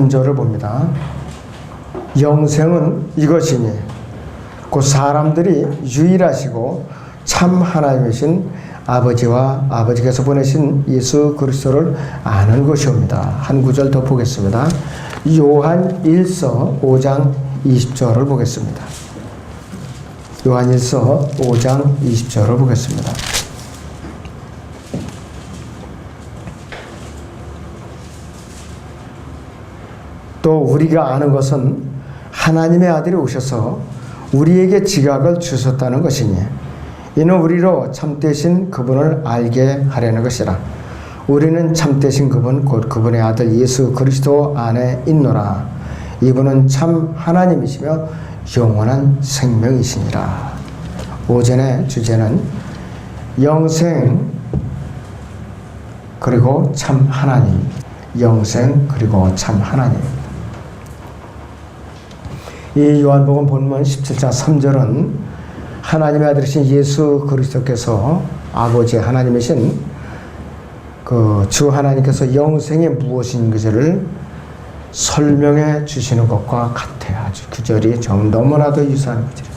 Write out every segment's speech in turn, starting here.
3절을 봅니다. 영생은 이것이니 곧 사람들이 유일하시고 참 하나님이신 아버지와 아버지께서 보내신 예수 그리스도를 아는 것이옵니다. 한 구절 더 보겠습니다. 요한 1서 5장 20절을 보겠습니다. 요한 1서 5장 20절을 보겠습니다. 또 우리가 아는 것은 하나님의 아들이 오셔서 우리에게 지각을 주셨다는 것이니 이는 우리로 참되신 그분을 알게 하려는 것이라. 우리는 참되신 그분 곧 그분의 아들 예수 그리스도 안에 있노라. 이분은 참 하나님이시며 영원한 생명이시니라. 오전의 주제는 영생 그리고 참 하나님, 영생 그리고 참 하나님. 이 요한복음 본문 17장 3절은 하나님의 아들이신 예수 그리스도께서 아버지 하나님이신 그 주 하나님께서 영생이 무엇인지를 설명해 주시는 것과 같아요. 아주 구절이 너무나도 유사한 구절이에요.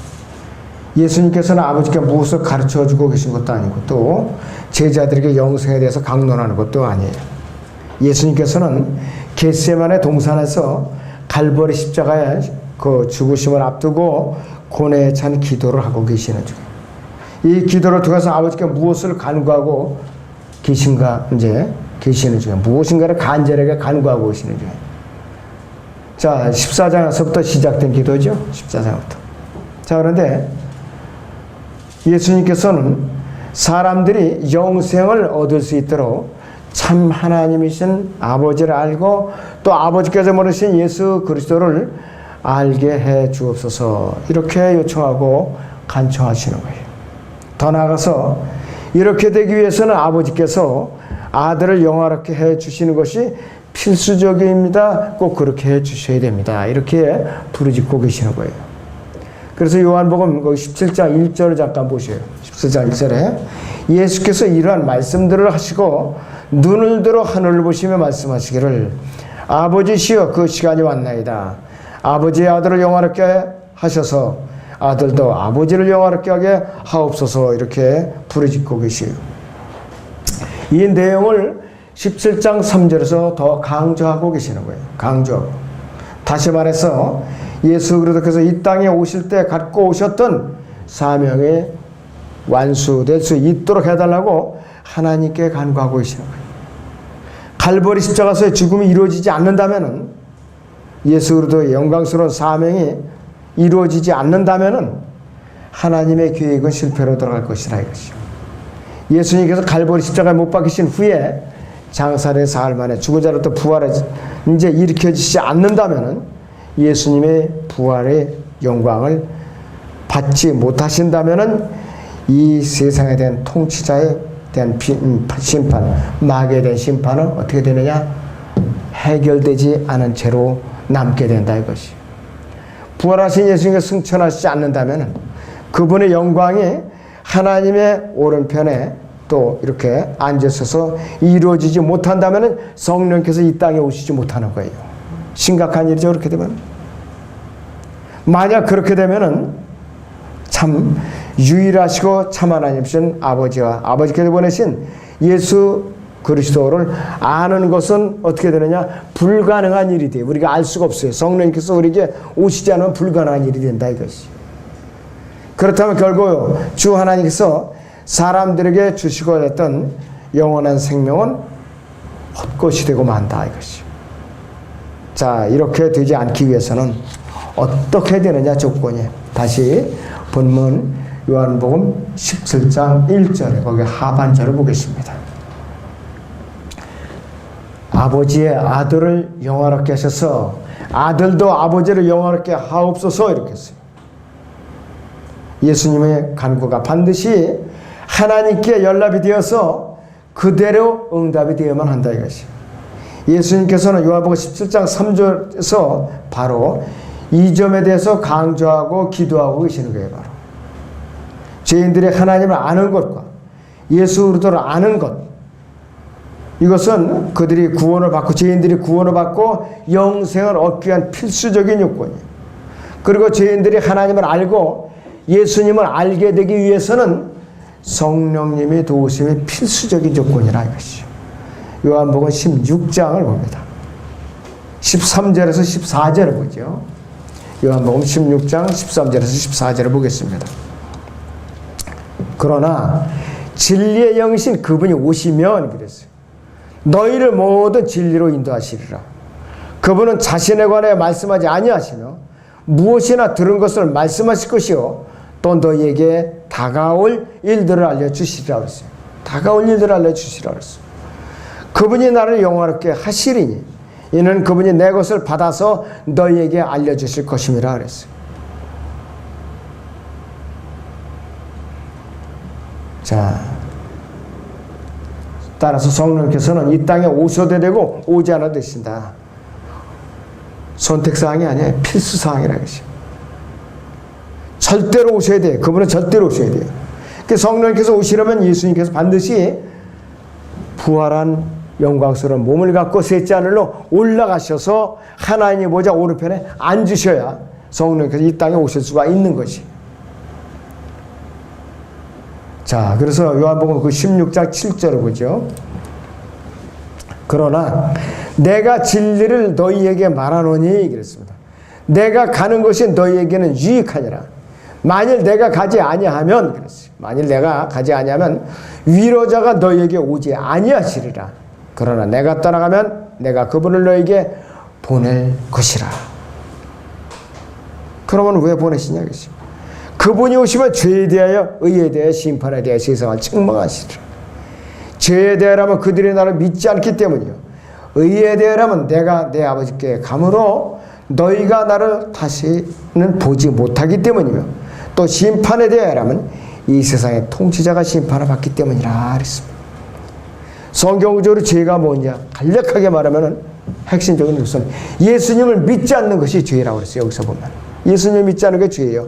예수님께서는 아버지께 무엇을 가르쳐 주고 계신 것도 아니고 또 제자들에게 영생에 대해서 강론하는 것도 아니에요. 예수님께서는 겟세마네 동산에서 갈보리 십자가에 그 죽으심을 앞두고 고뇌에 찬 기도를 하고 계시는 중. 이 기도를 통해서 아버지께 무엇을 간구하고 계시는 중에 무엇인가를 간절하게 간구하고 계시는 중에. 자, 14장에서부터 시작된 기도죠. 14장부터. 자, 그런데 예수님께서는 사람들이 영생을 얻을 수 있도록 참 하나님이신 아버지를 알고 또 아버지께서 보내신 예수 그리스도를 알게 해 주옵소서 이렇게 요청하고 간청하시는 거예요. 더 나아가서 이렇게 되기 위해서는 아버지께서 아들을 영화롭게 해 주시는 것이 필수적입니다. 꼭 그렇게 해 주셔야 됩니다. 이렇게 부르짖고 계시는 거예요. 그래서 요한복음 17장 1절을 잠깐 보세요. 17장 1절에 예수께서 이러한 말씀들을 하시고 눈을 들어 하늘을 보시며 말씀하시기를 아버지시여 그 시간이 왔나이다. 아버지의 아들을 영화롭게 하셔서 아들도 아버지를 영화롭게 하게 하옵소서 이렇게 부르짖고 계시요. 이 내용을 17장 3절에서 더 강조하고 계시는 거예요. 강조하고. 다시 말해서 예수 그리스도께서 이 땅에 오실 때 갖고 오셨던 사명이 완수될 수 있도록 해달라고 하나님께 간구하고 계시는 거예요. 갈보리 십자가에서의 죽음이 이루어지지 않는다면은 예수 그리스도의 영광스러운 사명이 이루어지지 않는다면은 하나님의 계획은 실패로 돌아갈 것이라 이것이요. 예수님께서 갈보리 십자가에 못 박히신 후에 장사를 사흘 만에 죽은 자로부터 부활을 이제 일으켜지지 않는다면은 예수님의 부활의 영광을 받지 못하신다면은 이 세상에 대한 통치자에 대한 심판, 마귀에 대한 심판은 어떻게 되느냐? 해결되지 않은 채로 남게 된다 이것이. 부활하신 예수님께서 승천하시지 않는다면 그분의 영광이 하나님의 오른편에 또 이렇게 앉으셔서 이루어지지 못한다면 성령께서 이 땅에 오시지 못하는 거예요. 심각한 일이죠. 그렇게 되면. 만약 그렇게 되면은 참 유일하시고 참 하나님이신 아버지와 아버지께서 보내신 예수 그리스도를 아는 것은 어떻게 되느냐? 불가능한 일이 돼요. 우리가 알 수가 없어요. 성령께서 우리에게 오시지 않으면 불가능한 일이 된다 이것이. 그렇다면 결국 주 하나님께서 사람들에게 주시고 했던 영원한 생명은 헛것이 되고 만다 이것이. 자, 이렇게 되지 않기 위해서는 어떻게 되느냐 조건이. 다시 본문 요한복음 17장 1절에 거기 하반절을 보겠습니다. 아버지의 아들을 영화롭게 하셔서 아들도 아버지를 영화롭게 하옵소서 이렇게 했어요. 예수님의 간구가 반드시 하나님께 연락이 되어서 그대로 응답이 되어야만 한다 이것이. 예수님께서는 요한복음 17장 3절에서 바로 이 점에 대해서 강조하고 기도하고 계시는 거예요. 바로 죄인들이 하나님을 아는 것과 예수 그리스도를 아는 것, 이것은 그들이 구원을 받고 죄인들이 구원을 받고 영생을 얻기 위한 필수적인 요건이에요. 그리고 죄인들이 하나님을 알고 예수님을 알게 되기 위해서는 성령님의 도우심이 필수적인 조건이라 이것이요. 요한복음 16장을 봅니다. 13절에서 14절을 보죠. 요한복음 16장 13절에서 14절을 보겠습니다. 그러나 진리의 영이신 그분이 오시면 그랬어요. 너희를 모든 진리로 인도하시리라. 그분은 자신에 관하여 말씀하지 아니하시며 무엇이나 들은 것을 말씀하실 것이요 또 너희에게 다가올 일들을 알려주시리라 그랬어요. 다가올 일들을 알려주시리라 그랬어요. 그분이 나를 영화롭게 하시리니 이는 그분이 내 것을 받아서 너희에게 알려주실 것임이라 그랬어요. 자, 따라서 성령께서는 이 땅에 오셔도 되고 오지 않아도 되신다. 선택사항이 아니에요. 필수사항이라는 것이요. 절대로 오셔야 돼요. 그분은 절대로 오셔야 돼요. 성령께서 오시려면 예수님께서 반드시 부활한 영광스러운 몸을 갖고 셋째 하늘로 올라가셔서 하나님의 보좌 오른편에 앉으셔야 성령께서 이 땅에 오실 수가 있는 것이. 자, 그래서 요한복음 그 16장 7절을 보죠. 그러나 내가 진리를 너희에게 말하노니 그랬습니다. 내가 가는 것이 너희에게는 유익하니라. 만일 내가 가지 아니하면 그랬어요. 만일 내가 가지 아니하면 위로자가 너희에게 오지 아니하시리라. 그러나 내가 떠나가면 내가 그분을 너희에게 보낼 것이라. 그러면 왜 보내시냐 그랬어요. 그분이 오시면 죄에 대하여 의에 대하여 심판에 대하여 세상을 책망하시리라. 죄에 대하여라면 그들이 나를 믿지 않기 때문이요 의에 대하여라면 내가 내 아버지께 감으로 너희가 나를 다시는 보지 못하기 때문이며 또 심판에 대하여라면 이 세상의 통치자가 심판을 받기 때문이라 그랬습니다. 성경적으로 죄가 뭐냐 간략하게 말하면 핵심적인 것은 예수님을 믿지 않는 것이 죄라고 그랬어요. 여기서 보면 예수님을 믿지 않는 게 죄예요.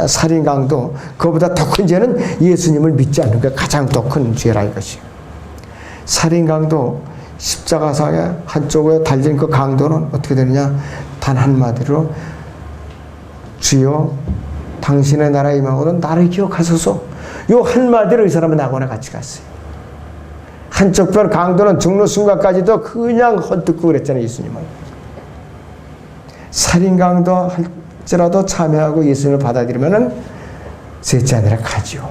살인강도 그보다 더 큰 죄는 예수님을 믿지 않는 게 가장 더 큰 죄라 이것이에요. 살인강도 십자가상에 한쪽에 달린 그 강도는 어떻게 되느냐 단 한마디로 주여 당신의 나라 임하고는 나를 기억하소서. 요 한마디로 이 사람은 낙원에 같이 갔어요. 한쪽 편 강도는 죽는 순간까지도 그냥 헛듣고 그랬잖아요. 예수님은 살인강도 할지라도 참여하고 예수님을 받아들이면은 셋째 아니라 가지요.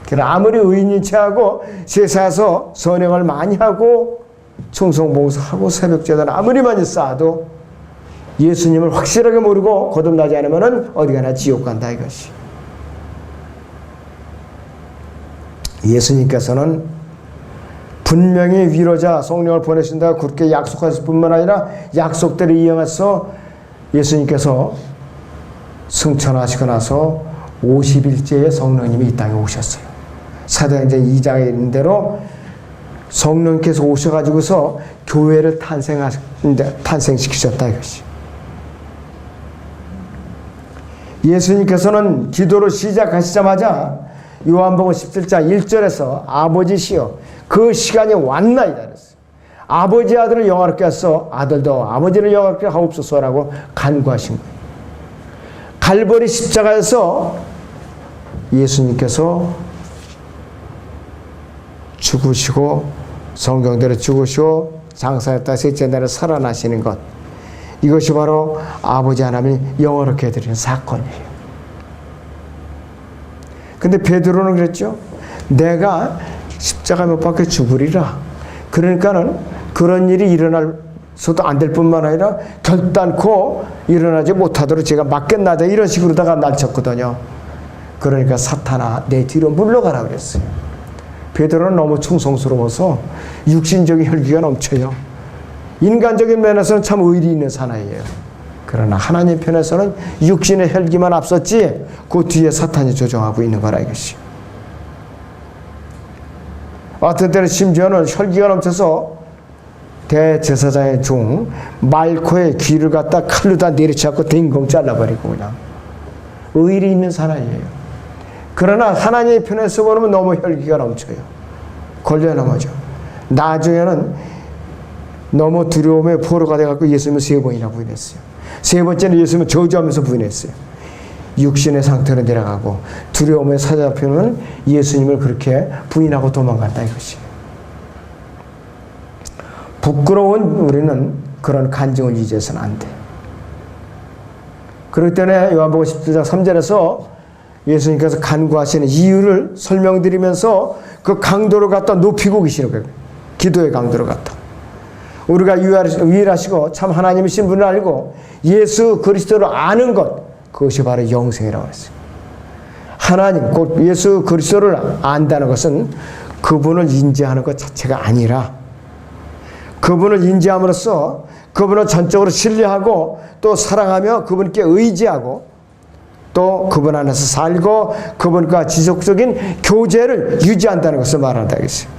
그러나 아무리 의인인 체하고 세상에서 선행을 많이 하고 충성봉사하고 새벽제단 아무리 많이 쌓아도 예수님을 확실하게 모르고 거듭나지 않으면은 어디 가나 지옥 간다 이것이. 예수님께서는 분명히 위로자 성령을 보내신다고 그렇게 약속하실 뿐만 아니라 약속대로 이행해서 예수님께서 승천하시고 나서 50일째에 성령님이 이 땅에 오셨어요. 사도행전 2장에 있는 대로 성령께서 오셔가지고서 교회를 탄생시키셨다 이것이. 예수님께서는 기도를 시작하시자마자 요한복음 17장 1절에서 아버지시여 그 시간이 왔나이다 그랬어요. 아버지 아들을 영화롭게 하소 아들도 아버지를 영화롭게 하옵소서라고 간구하신 거예요. 갈보리 십자가에서 예수님께서 죽으시고 성경대로 죽으시고 장사했다 셋째 날에 살아나시는 것, 이것이 바로 아버지 하나님이 영화롭게 해드리는 사건이에요. 근데 베드로는 그랬죠. 내가 십자가 못 박혀 죽으리라. 그러니까는 그런 일이 일어나서도 안 될 뿐만 아니라 결단코 일어나지 못하도록 제가 맡겼나다 이런 식으로다가 날 쳤거든요. 그러니까 사탄아 내 뒤로 물러가라 그랬어요. 베드로는 너무 충성스러워서 육신적인 혈기가 넘쳐요. 인간적인 면에서는 참 의리 있는 사나이예요. 그러나 하나님 편에서는 육신의 혈기만 앞섰지 그 뒤에 사탄이 조종하고 있는 거라 이것이. 어떤 때는 심지어는 혈기가 넘쳐서 대제사장의 종 말코의 귀를 갖다 칼로 다 내리쳐갖고 댕공 잘라버리고 그냥 의리 있는 사나이예요. 그러나 하나님의 편에서 보면 너무 혈기가 넘쳐요. 걸려 넘어져. 나중에는 너무 두려움에 포로가 돼갖고 예수님을 3번이나 부인했어요. 3번째는 예수님을 저주하면서 부인했어요. 육신의 상태로 내려가고 두려움에 사로잡히는 예수님을 그렇게 부인하고 도망갔다 이것이. 부끄러운 우리는 그런 간증을 유지해서는 안 돼. 그렇기 때문에 요한복음 17장 3절에서 예수님께서 간구하시는 이유를 설명드리면서 그 강도를 갖다 높이고 계시는 거예요. 기도의 강도를 갖다. 우리가 유일하시고 참 하나님이신 분을 알고 예수 그리스도를 아는 것, 그것이 바로 영생이라고 했어요. 하나님, 곧 예수 그리스도를 안다는 것은 그분을 인지하는 것 자체가 아니라 그분을 인지함으로써 그분을 전적으로 신뢰하고 또 사랑하며 그분께 의지하고 또 그분 안에서 살고 그분과 지속적인 교제를 유지한다는 것을 말한다 했어요.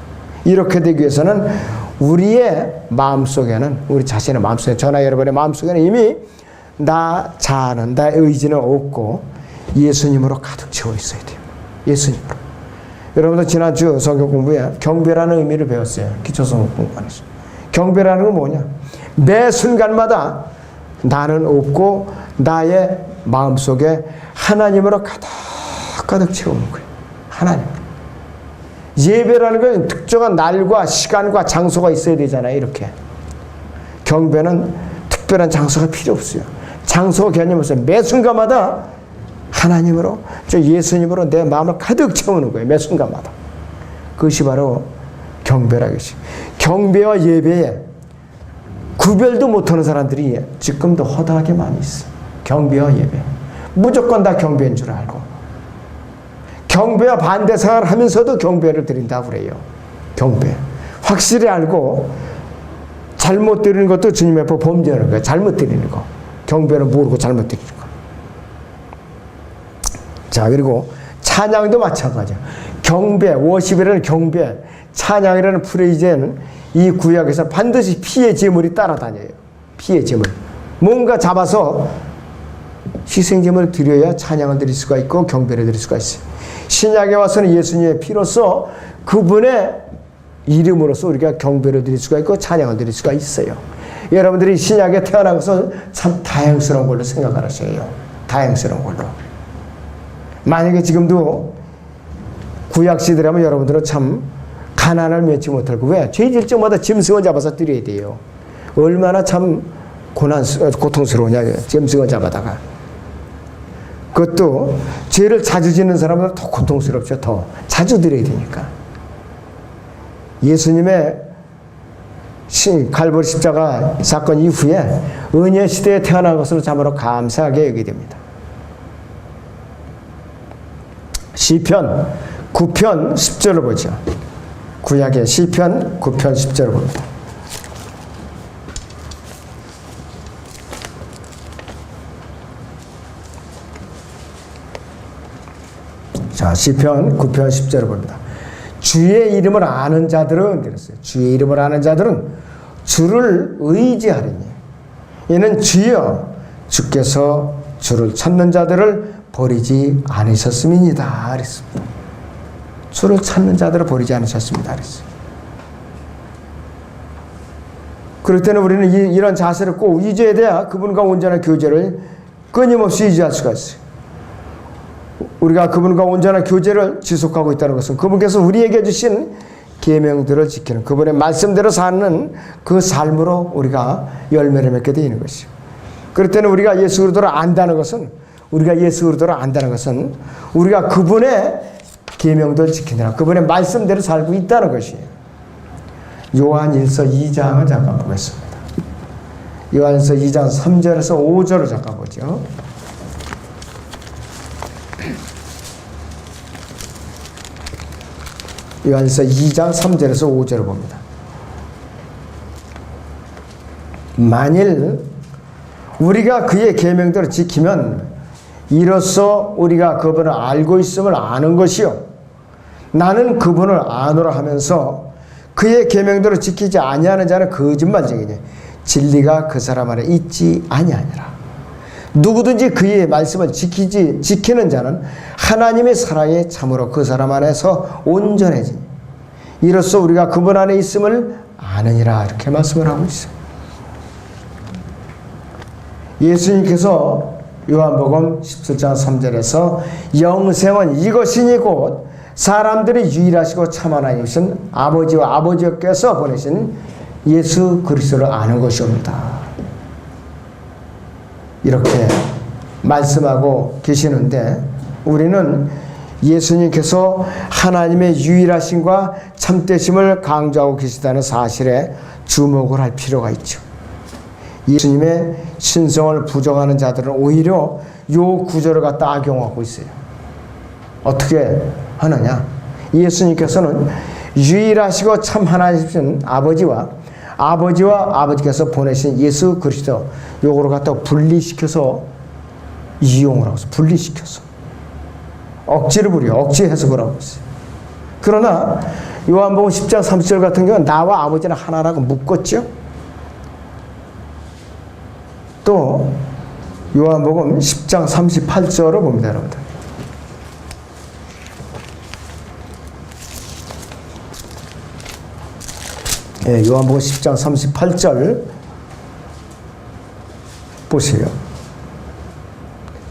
이렇게 되기 위해서는 우리의 마음속에는, 우리 자신의 마음속에, 저나 여러분의 마음속에는 이미 나 자아는, 나의 의지는 없고 예수님으로 가득 채워 있어야 돼요. 예수님으로. 여러분들 지난주 성경 공부에 경배라는 의미를 배웠어요. 기초 성경 공부에서. 경배라는 건 뭐냐? 매 순간마다 나는 없고 나의 마음속에 하나님으로 가득 채우는 거예요. 하나님. 예배라는 건 특정한 날과 시간과 장소가 있어야 되잖아요. 이렇게. 경배는 특별한 장소가 필요 없어요. 장소 개념 없어요. 매 순간마다 하나님으로, 저 예수님으로 내 마음을 가득 채우는 거예요. 매 순간마다. 그것이 바로 경배라겠지. 경배와 예배에 구별도 못하는 사람들이 지금도 허다하게 많이 있어. 경배와 예배. 무조건 다 경배인 줄 알고. 경배와 반대 생활을 하면서도 경배를 드린다고 그래요. 경배. 확실히 알고 잘못 드리는 것도 주님 앞에 범죄하는 거예요. 잘못 드리는 거. 경배는 모르고 잘못 드리는 거. 자, 그리고 찬양도 마찬가지야. 경배, 워십이라는 경배, 찬양이라는 프레이즈에는 이 구약에서 반드시 피의 제물이 따라다녀요. 피의 제물. 뭔가 잡아서 희생제물을 드려야 찬양을 드릴 수가 있고 경배를 드릴 수가 있어요. 신약에 와서는 예수님의 피로서 그분의 이름으로서 우리가 경배를 드릴 수가 있고 찬양을 드릴 수가 있어요. 여러분들이 신약에 태어난 것은 참 다행스러운 걸로 생각하셔요. 다행스러운 걸로. 만약에 지금도 구약시대라면 여러분들은 참 가난을 면치 못하고, 왜? 죄질적마다 짐승을 잡아서 드려야 돼요. 얼마나 참 고통스러우냐, 짐승을 잡아다가. 그것도 죄를 자주 짓는 사람은 더 고통스럽죠. 더 자주 드려야 되니까. 예수님의 갈보리 십자가 사건 이후에 은혜 시대에 태어난 것으로 참으로 감사하게 여기게 됩니다. 시편 9편 10절을 보죠. 구약의 시편 9편 10절을 봅니다. 자, 시편 9편 10절을 봅니다. 주의 이름을 아는 자들은, 그랬어요. 주의 이름을 아는 자들은 주를 의지하리니 이는 주여 주께서 주를 찾는 자들을 버리지 않으셨음이니이다 그랬습니다. 주를 찾는 자들을 버리지 않으셨습니다 그랬어요. 그럴 때는 우리는 이런 자세를 꼭 유지해야 돼야 그분과 온전한 교제를 끊임없이 유지할 수가 있어요. 우리가 그분과 온전한 교제를 지속하고 있다는 것은 그분께서 우리에게 주신 계명들을 지키는, 그분의 말씀대로 사는 그 삶으로 우리가 열매를 맺게 되는 것이죠. 그럴 때는 우리가 예수 그리스도를 안다는 것은, 우리가 그분의 계명들을 지키느라 그분의 말씀대로 살고 있다는 것이에요. 요한일서 2장을 잠깐 보겠습니다. 요한일서 2장 3절에서 5절을 잠깐 보죠. 요한일서 2장 3절에서 5절을 봅니다. 만일 우리가 그의 계명대로 지키면 이로써 우리가 그분을 알고 있음을 아는 것이요, 나는 그분을 아노라 하면서 그의 계명대로 지키지 아니하는 자는 거짓말쟁이니 진리가 그 사람 안에 있지 아니하니라. 누구든지 그의 말씀을 지키는 자는 하나님의 사랑이 참으로 그 사람 안에서 온전해지니 이로써 우리가 그분 안에 있음을 아느니라 이렇게 말씀을 하고 있어요. 예수님께서 요한복음 17장 3절에서 영생은 이것이니 곧 사람들이 유일하시고 참 하나님이신 아버지와 아버지께서 보내신 예수 그리스도를 아는 것이옵니다. 이렇게 말씀하고 계시는데 우리는 예수님께서 하나님의 유일하심과 참되심을 강조하고 계시다는 사실에 주목을 할 필요가 있죠. 예수님의 신성을 부정하는 자들은 오히려 이 구절을 갖다 악용하고 있어요. 어떻게 하느냐? 예수님께서는 유일하시고 참 하나님이신 아버지와 아버지께서 보내신 예수 그리스도 요거를 갖다 분리시켜서 이용을 하고 있어요. 분리시켜서 억지를 부려 억지 해석을 하고 있어요. 그러나 요한복음 10장 30절 같은 경우는 나와 아버지는 하나라고 묶었죠. 또 요한복음 10장 38절을 봅니다, 여러분들. 예, 요한복음 10장 38절 보세요.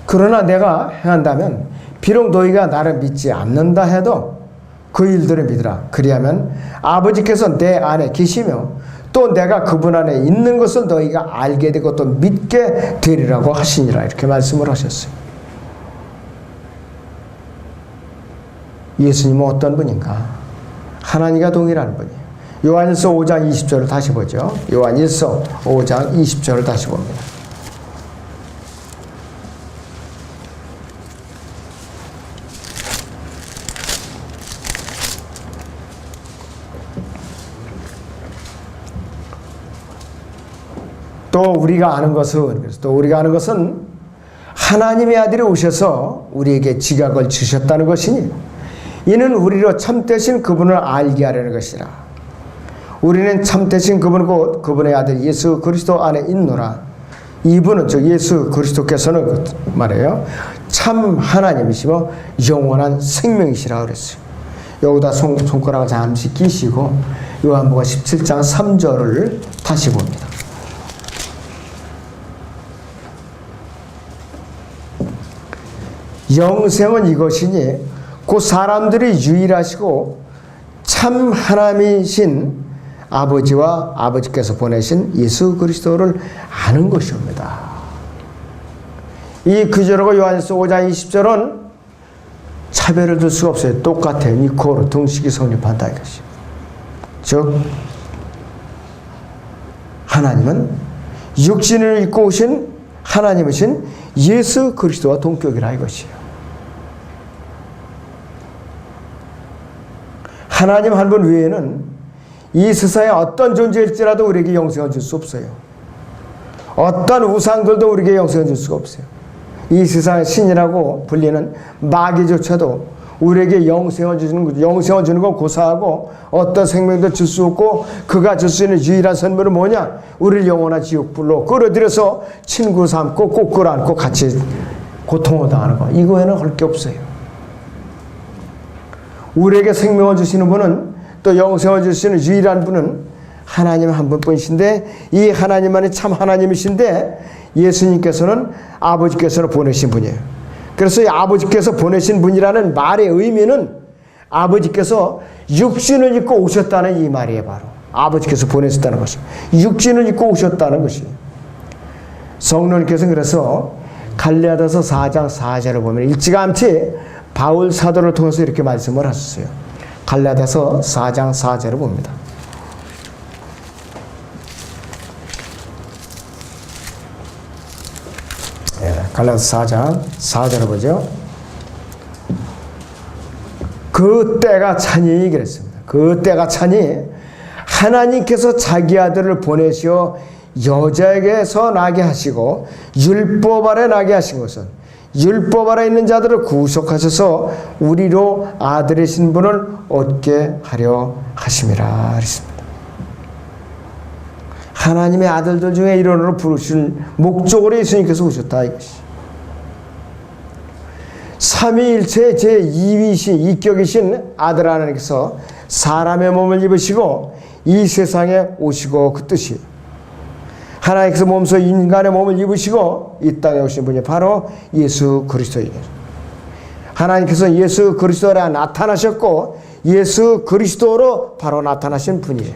그러나 내가 행한다면 비록 너희가 나를 믿지 않는다 해도 그 일들을 믿으라. 그리하면 아버지께서 내 안에 계시며 또 내가 그분 안에 있는 것을 너희가 알게 되고 또 믿게 되리라고 하시니라. 이렇게 말씀을 하셨어요. 예수님은 어떤 분인가? 하나님과 동일한 분이에요. 요한일서 5장 20절을 다시 보죠. 요한일서 5장 20절을 다시 봅니다. 또 우리가 아는 것은 하나님의 아들이 오셔서 우리에게 지각을 주셨다는 것이니 이는 우리로 참되신 그분을 알게 하려는 것이라. 우리는 참되신 그분 곧 그분의 아들 예수 그리스도 안에 있노라. 이분은 즉 예수 그리스도께서는 말해요. 참 하나님이시며 영원한 생명이시라 그랬어요. 여기다 손가락을 잠시 끼시고 요한복음 17장 3절을 다시 봅니다. 영생은 이것이니 곧 사람들이 유일하시고 참 하나님이신 아버지와 아버지께서 보내신 예수 그리스도를 아는 것이옵니다. 이 구절하고 요한일서 5장 20절은 차별을 둘 수가 없어요. 똑같아요. 이코로 동식이 성립한다 이것이. 즉 하나님은 육신을 입고 오신 하나님이신 예수 그리스도와 동격이라 이것이에요. 하나님 한 분 외에는 이 세상에 어떤 존재일지라도 우리에게 영생을 줄 수 없어요. 어떤 우상들도 우리에게 영생을 줄 수가 없어요. 이 세상의 신이라고 불리는 마귀조차도 우리에게 영생을 주는 건 고사하고 어떤 생명도 줄 수 없고 그가 줄 수 있는 유일한 선물은 뭐냐? 우리를 영원한 지옥불로 끌어들여서 친구 삼고 꼭 끌어안고 같이 고통을 당하는 거. 이거 외에는 할 게 없어요. 우리에게 생명을 주시는 분은 또 영생을 주시는 유일한 분은 하나님 한 분뿐이신데 이 하나님만이 참 하나님이신데 예수님께서는 아버지께서는 보내신 분이에요. 그래서 이 아버지께서 보내신 분이라는 말의 의미는 아버지께서 육신을 입고 오셨다는 이 말이에요. 바로 아버지께서 보내셨다는 것이 육신을 입고 오셨다는 것이에요. 성령님께서는 그래서 갈라디아서 4장 4절을 보면 일찌감치 바울 사도를 통해서 이렇게 말씀을 하셨어요. 갈라디아서 4장 4절을 봅니다. 갈라디아서 4장 4절을 보죠. 그 때가 차니 그랬습니다. 그 때가 차니 하나님께서 자기 아들을 보내시어 여자에게서 나게 하시고 율법 아래 나게 하신 것은 율법 아래 있는 자들을 구속하셔서 우리로 아들의 신분을 얻게 하려 하심이라 그랬습니다. 하나님의 아들들 중에 일원으로 부르신 목적으로 예수님께서 오셨다 이것이. 삼위일체의 제2위신 이격이신 아들 하나님께서 사람의 몸을 입으시고 이 세상에 오시고 그 뜻이에요. 하나님께서 몸소 인간의 몸을 입으시고 이 땅에 오신 분이 바로 예수 그리스도이에요. 하나님께서 예수 그리스도라 나타나셨고 예수 그리스도로 바로 나타나신 분이에요.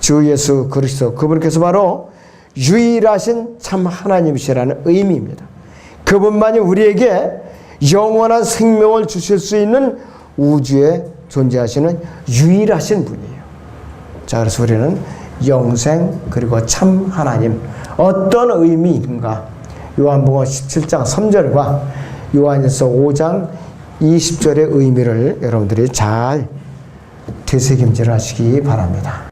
주 예수 그리스도, 그분께서 바로 유일하신 참 하나님이시라는 의미입니다. 그분만이 우리에게 영원한 생명을 주실 수 있는 우주에 존재하시는 유일하신 분이에요. 자, 그래서 우리는 영생 그리고 참 하나님, 어떤 의미인가? 요한복음 17장 3절과 요한일서 5장 20절의 의미를 여러분들이 잘 되새김질 하시기 바랍니다.